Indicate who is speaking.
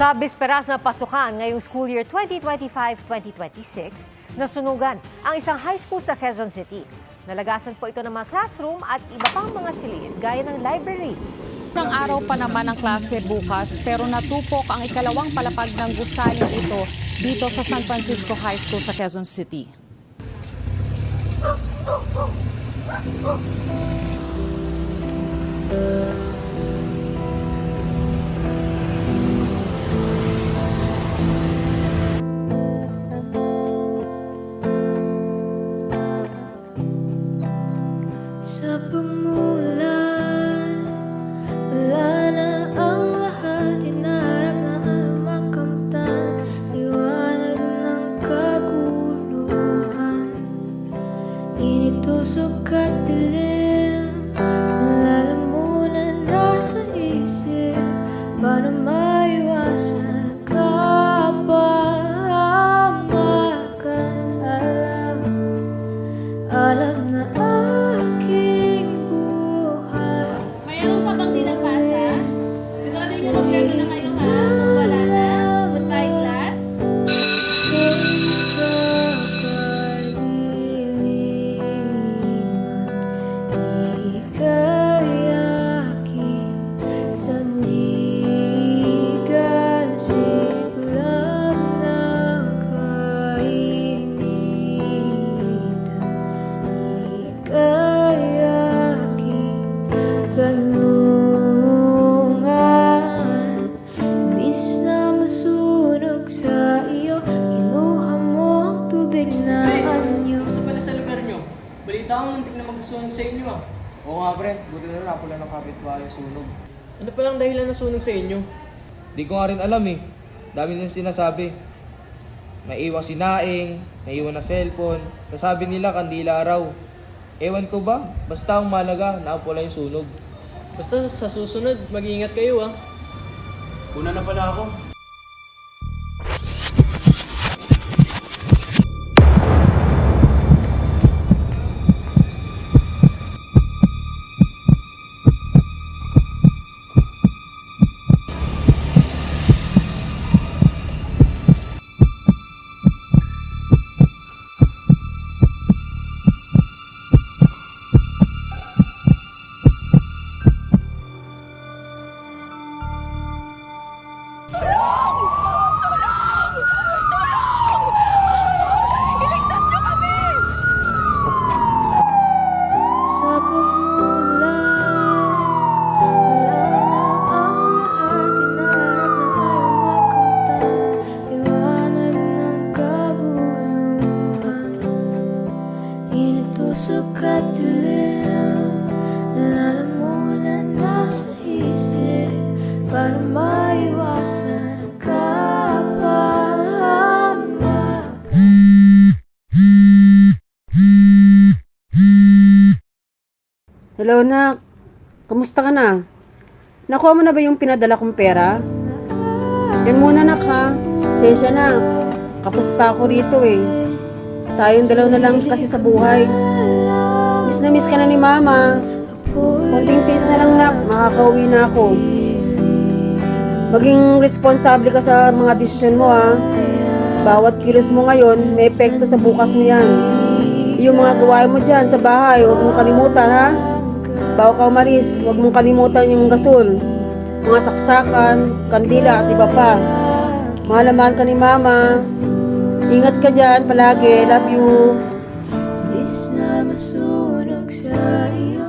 Speaker 1: Sa bisperas na pasukan ngayong school year 2025-2026, nasunugan ang isang high school sa Quezon City. Nalagasan po ito ng mga classroom at iba pang mga silid gaya ng library.
Speaker 2: Unang araw pa naman ang klase bukas pero natupok ang ikalawang palapag ng gusaling ito dito sa San Francisco High School sa Quezon City.
Speaker 3: Sa pagmulan, wala na ang lahat. Hinarap na ang makamtan, liwanag ng kaguluhan. Initusok at dilim, lalamunan na sa isip. Paano maiwasan kapahamakan? Alam na aking buhay.
Speaker 4: Mayroon pa bang di nagpasa? Sigurado nyo kompleto na kayo ha? Kung wala na, goodbye class.
Speaker 3: Sa kadiliman, ikayakin sandigan, sipulang ng kainitan. Ikayakin kanlungan, bis na masunog sa iyo, kinuha mo ang tubig na anyo.
Speaker 5: Gusto pala sa lugar nyo. Balita ko, muntik na magsusunog sa inyo ah.
Speaker 6: Oo nga pre, buti na napula ng kapitbahay yung sunog.
Speaker 5: Ano palang dahilan na sunog sa inyo?
Speaker 6: Di ko nga rin alam eh. Dami nang sinasabi. Naiwan si Naing, naiwan na cellphone. Nasabi nila kandila raw. Ewan ko ba? Basta ang malaga, napula yung sunog.
Speaker 5: Basta sa susunod, mag-iingat kayo ah. Una na pala ako.
Speaker 3: Sa pagmulan, wala na ang lahat. Hinarap na ayaw makamtan, liwanag ng kaguluhan. Initusok at dilim, lalamunan na sa isip. Paano maiwasan ang kapahamakan?
Speaker 7: Hello, nak. Kamusta ka na? Nakuha mo na ba yung pinadala kong pera? Yan muna, nak, ha? Sensya na. Kapos pa ako rito, eh. Tayong dalaw na lang kasi sa buhay. Miss na miss ka na ni mama. Konting tiis na lang, nak. Makakauwi na ako. Maging responsable ka sa mga desisyon mo, ha? Bawat kilos mo ngayon, may epekto sa bukas mo yan. Yung mga gawain mo dyan sa bahay, huwag mong kalimutan, ha? Bago ka umalis, huwag mong kalimutan yung gasol, mga saksakan, kandila at iba pa. Mahal na mahal ka ni mama. Ingat ka dyan palagi. Love you.
Speaker 3: Bis na masunog sa iyo,